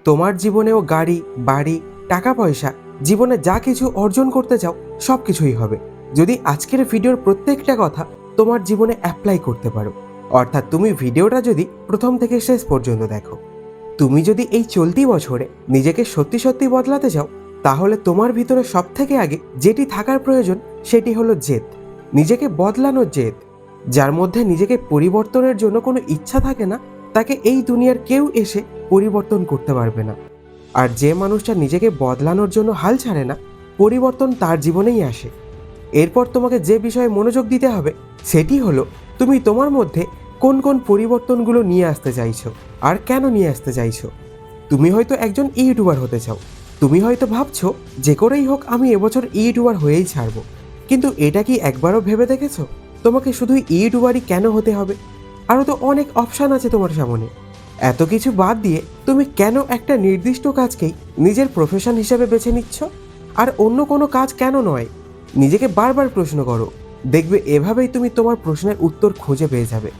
তোমার জীবনেও গাড়ি, বাড়ি, টাকা পয়সা, জীবনে যা কিছু অর্জন করতে চাও সব কিছুই হবে যদি আজকের ভিডিওর প্রত্যেকটা কথা তোমার জীবনে অ্যাপ্লাই করতে পারো। অর্থাৎ তুমি ভিডিওটা যদি প্রথম থেকে শেষ পর্যন্ত দেখো। তুমি যদি এই চলতি বছরে নিজেকে সত্যি সত্যি বদলাতে চাও, তাহলে তোমার ভিতরে সব থেকে আগে যেটি থাকার প্রয়োজন সেটি হলো জেদ, নিজেকে বদলানোর জেদ। যার মধ্যে নিজেকে পরিবর্তনের জন্য কোনো ইচ্ছা থাকে না, তাকে এই দুনিয়ার কেউ এসে পরিবর্তন করতে পারবে না। আর যে মানুষটা নিজেকে বদলানোর জন্য হাল ছাড়ে না, পরিবর্তন তার জীবনেই আসে। এরপর তোমাকে যে বিষয়ে মনোযোগ দিতে হবে সেটি হলো তুমি তোমার মধ্যে কোন কোন পরিবর্তনগুলো নিয়ে আসতে চাইছো আর কেন নিয়ে আসতে চাইছো। তুমি হয়তো একজন ইউটিউবার হতে চাও, তুমি হয়তো ভাবছো যে করেই হোক আমি এবছর ইউটিউবার হয়েই ছাড়বো। কিন্তু এটা কি একবারও ভেবে দেখেছো তোমাকে শুধু ইউটিউবারই কেন হতে হবে? আরও তো অনেক অপশান আছে তোমার সামনে। এত কিছু বাদ দিয়ে তুমি কেন একটা নির্দিষ্ট কাজকেই নিজের প্রফেশন হিসেবে বেছে নিচ্ছ আর অন্য কোনো কাজ কেন নয়? নিজেকে বারবার প্রশ্ন করো, দেখবে এভাবেই তুমি তোমার প্রশ্নের উত্তর খুঁজে পেয়ে যাবে।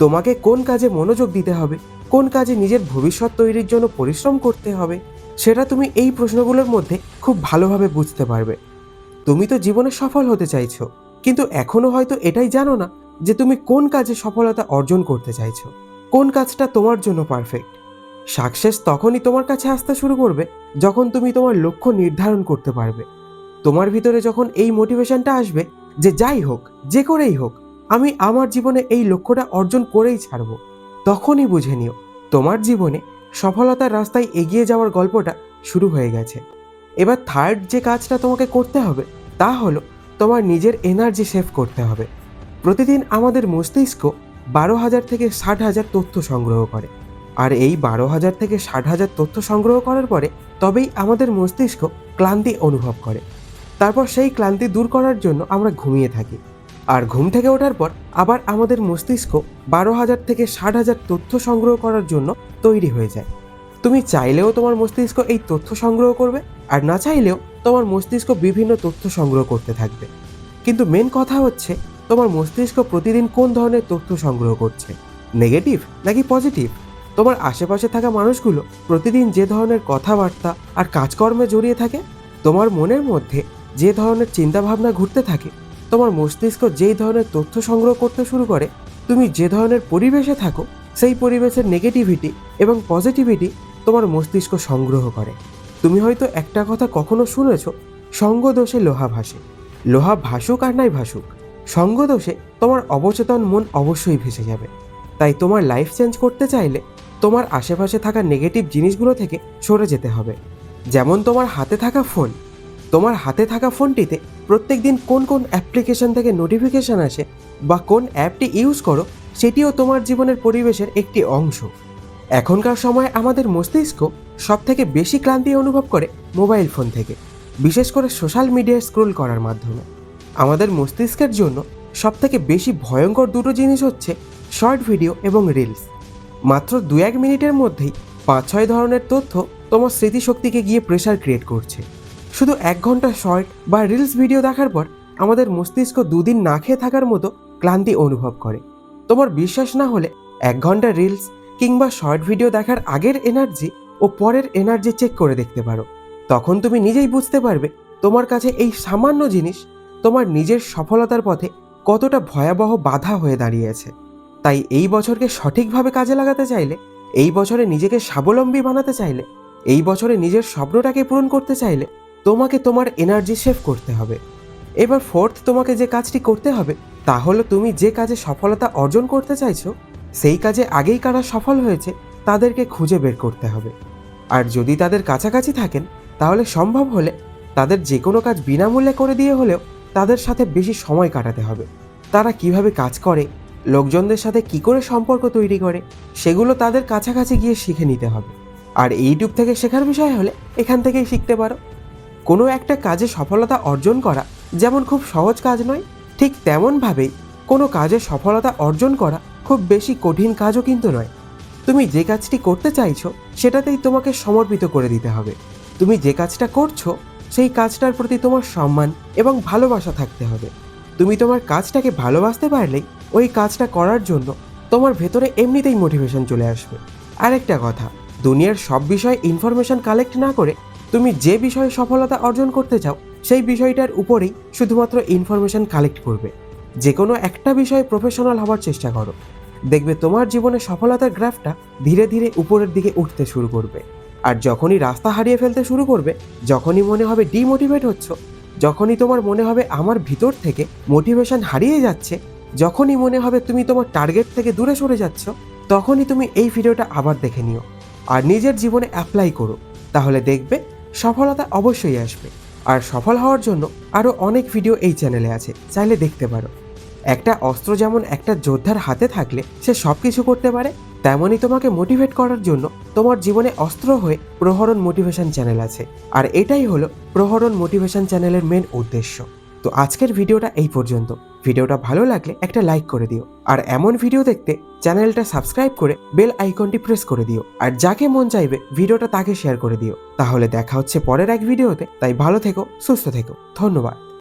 তোমাকে কোন কাজে মনোযোগ দিতে হবে, কোন কাজে নিজের ভবিষ্যৎ তৈরির জন্য পরিশ্রম করতে হবে, সেটা তুমি এই প্রশ্নগুলোর মধ্যে খুব ভালোভাবে বুঝতে পারবে। তুমি তো জীবনে সফল হতে চাইছো, কিন্তু এখনো হয়তো এটাই জানো না যে তুমি কোন কাজে সফলতা অর্জন করতে চাইছো, কোন কাজটা তোমার জন্য পারফেক্ট। সাকসেস তখনই তোমার কাছে আসতে শুরু করবে যখন তুমি তোমার লক্ষ্য নির্ধারণ করতে পারবে। তোমার ভিতরে যখন এই মোটিভেশনটা আসবে যে যাই হোক, যে করেই হোক, আমি আমার জীবনে এই লক্ষ্যটা অর্জন করেই ছাড়বো, তখনই বুঝে নিও তোমার জীবনে সফলতার রাস্তায় এগিয়ে যাওয়ার গল্পটা শুরু হয়ে গেছে। এবার থার্ড যে কাজটা তোমাকে করতে হবে তা হলো তোমার নিজের এনার্জি সেভ করতে হবে। প্রতিদিন আমাদের মস্তিষ্ক 12,000 থেকে 60,000 তথ্য সংগ্রহ করে। আর এই 12,000 থেকে 60,000 তথ্য সংগ্রহ করার পরে তবেই আমাদের মস্তিষ্ক ক্লান্তি অনুভব করে। তারপর সেই ক্লান্তি দূর করার জন্য আমরা ঘুমিয়ে থাকি। আর ঘুম থেকে ওঠার পর আবার আমাদের মস্তিষ্ক 12,000 থেকে 60,000 তথ্য সংগ্রহ করার জন্য তৈরি হয়ে যায়। তুমি চাইলেও তোমার মস্তিষ্ক এই তথ্য সংগ্রহ করবে, আর না চাইলেও তোমার মস্তিষ্ক বিভিন্ন তথ্য সংগ্রহ করতে থাকবে। কিন্তু মেন কথা হচ্ছে তোমার মস্তিষ্ক প্রতিদিন কোন ধরনের তথ্য সংগ্রহ করছে, নেগেটিভ নাকি পজিটিভ? তোমার আশেপাশে থাকা মানুষগুলো প্রতিদিন যে ধরনের কথাবার্তা আর কাজকর্মে জড়িয়ে থাকে, তোমার মনের মধ্যে যে ধরনের চিন্তাভাবনা ঘুরতে থাকে, তোমার মস্তিষ্ক যেই ধরনের তথ্য সংগ্রহ করতে শুরু করে, তুমি যে ধরনের পরিবেশে থাকো সেই পরিবেশের নেগেটিভিটি এবং পজিটিভিটি তোমার মস্তিষ্ক সংগ্রহ করে। তুমি হয়তো একটা কথা কখনো শুনেছ, সঙ্গদোষে লোহা ভাসে। লোহা ভাসুক আর নাই ভাসুক, সঙ্গদোষে তোমার অবচেতন মন অবশ্যই ভেসে যাবে। তাই তোমার লাইফ চেঞ্জ করতে চাইলে তোমার আশেপাশে থাকা নেগেটিভ জিনিসগুলো থেকে সরে যেতে হবে। যেমন তোমার হাতে থাকা ফোন, তোমার হাতে থাকা ফোনটিতে প্রত্যেক দিন কোন কোন অ্যাপ্লিকেশন থেকে নোটিফিকেশান আসে বা কোন অ্যাপটি ইউজ করো, সেটিও তোমার জীবনের পরিবেশের একটি অংশ। এখনকার সময়ে আমাদের মস্তিষ্ক সব থেকে বেশি ক্লান্তি অনুভব করে মোবাইল ফোন থেকে, বিশেষ করে সোশ্যাল মিডিয়ায় স্ক্রোল করার মাধ্যমে। আমাদের মস্তিষ্কের জন্য সব থেকে বেশি ভয়ঙ্কর দুটো জিনিস হচ্ছে শর্ট ভিডিও এবং রিলস। মাত্র 2-1 মিনিটের মধ্যেই 5-6 ধরনের তথ্য তোমার স্মৃতিশক্তিকে গিয়ে প্রেশার ক্রিয়েট করছে। শুধু 1 ঘন্টা শর্ট বা রিলস ভিডিও দেখার পর আমাদের মস্তিষ্ক 2 দিন না খেয়ে থাকার মতো ক্লান্তি অনুভব করে। তোমার বিশ্বাস না হলে 1 ঘন্টা রিলস কিংবা শর্ট ভিডিও দেখার আগের এনার্জি ও পরের এনার্জি চেক করে দেখতে পারো। তখন তুমি নিজেই বুঝতে পারবে তোমার কাছে এই সামান্য জিনিস তোমার নিজের সফলতার পথে কতটা ভয়াবহ বাধা হয়ে দাঁড়িয়েছে। তাই এই বছরকে সঠিকভাবে কাজে লাগাতে চাইলে, এই বছরে নিজেকে স্বাবলম্বী বানাতে চাইলে, এই বছরে নিজের স্বপ্নটাকে পূরণ করতে চাইলে তোমাকে তোমার এনার্জি সেভ করতে হবে। এবার ফোর্থ তোমাকে যে কাজটি করতে হবে তা হলো তুমি যে কাজে সফলতা অর্জন করতে চাইছো সেই কাজে আগেই কারা সফল হয়েছে তাদেরকে খুঁজে বের করতে হবে। আর যদি তাদের কাছাকাছি থাকেন তাহলে সম্ভব হলে তাদের যে কোনো কাজ বিনামূল্যে করে দিয়ে হলেও তাদের সাথে বেশি সময় কাটাতে হবে। তারা কিভাবে কাজ করে, লোকজনদের সাথে কি করে সম্পর্ক তৈরি করে, সেগুলো তাদের কাছাকাছি গিয়ে শিখে নিতে হবে। আর ইউটিউব থেকে শেখার বিষয় হলে এখান থেকেই শিখতে পারো। কোনো একটা কাজে সফলতা অর্জন করা যেমন খুব সহজ কাজ নয়, ঠিক তেমনভাবেই কোনো কাজে সফলতা অর্জন করা খুব বেশি কঠিন কাজও কিন্তু নয়। তুমি যে কাজটি করতে চাইছো সেটাতেই তোমাকে সমর্পিত করে দিতে হবে। তুমি যে কাজটা করছো সেই কাজটার প্রতি তোমার সম্মান এবং ভালোবাসা থাকতে হবে। তুমি তোমার কাজটাকে ভালোবাসতে পারলেই ওই কাজটা করার জন্য তোমার ভেতরে এমনিতেই মোটিভেশন চলে আসবে। আরেকটা কথা, দুনিয়ার সব বিষয়ে ইনফরমেশন কালেক্ট না করে তুমি যে বিষয়ে সফলতা অর্জন করতে চাও সেই বিষয়টার উপরেই শুধুমাত্র ইনফরমেশন কালেক্ট করবে। যে কোনো একটা বিষয়ে প্রফেশনাল হওয়ার চেষ্টা করো, দেখবে তোমার জীবনে সফলতার গ্রাফটা ধীরে ধীরে উপরের দিকে উঠতে শুরু করবে। আর যখনই রাস্তা হারিয়ে ফেলতে শুরু করবে, যখনই মনে হবে ডিমোটিভেট হচ্ছ, যখনই তোমার মনে হবে আমার ভিতর থেকে মোটিভেশন হারিয়ে যাচ্ছে, যখনই মনে হবে তুমি তোমার টার্গেট থেকে দূরে সরে যাচ্ছ, তখনই তুমি এই ভিডিওটা আবার দেখে নিও আর নিজের জীবনে অ্যাপ্লাই করো। তাহলে দেখবে সফলতা অবশ্যই আসবে। আর সফল হওয়ার জন্য আরও অনেক ভিডিও এই চ্যানেলে আছে, চাইলে দেখতে পারো। একটা অস্ত্র যেমন একটা যোদ্ধার হাতে থাকলে সে সব কিছু করতে পারে, তেমনই তোমাকে মোটিভেট করার জন্য তোমার জীবনে অস্ত্র হয়ে প্রহরণ মোটিভেশন চ্যানেল আছে। আর এটাই হলো প্রহরণ মোটিভেশন চ্যানেলের মেন উদ্দেশ্য। তো আজকের ভিডিওটা এই পর্যন্ত। ভিডিওটা ভালো লাগলে একটা লাইক করে দিও, আর এমন ভিডিও দেখতে চ্যানেলটা সাবস্ক্রাইব করে বেল আইকনটি প্রেস করে দিও। আর যাকে মন চাইবে ভিডিওটা তাকে শেয়ার করে দিও। তাহলে দেখা হচ্ছে পরের এক ভিডিওতে। তাই ভালো থেকো, সুস্থ থেকো, ধন্যবাদ।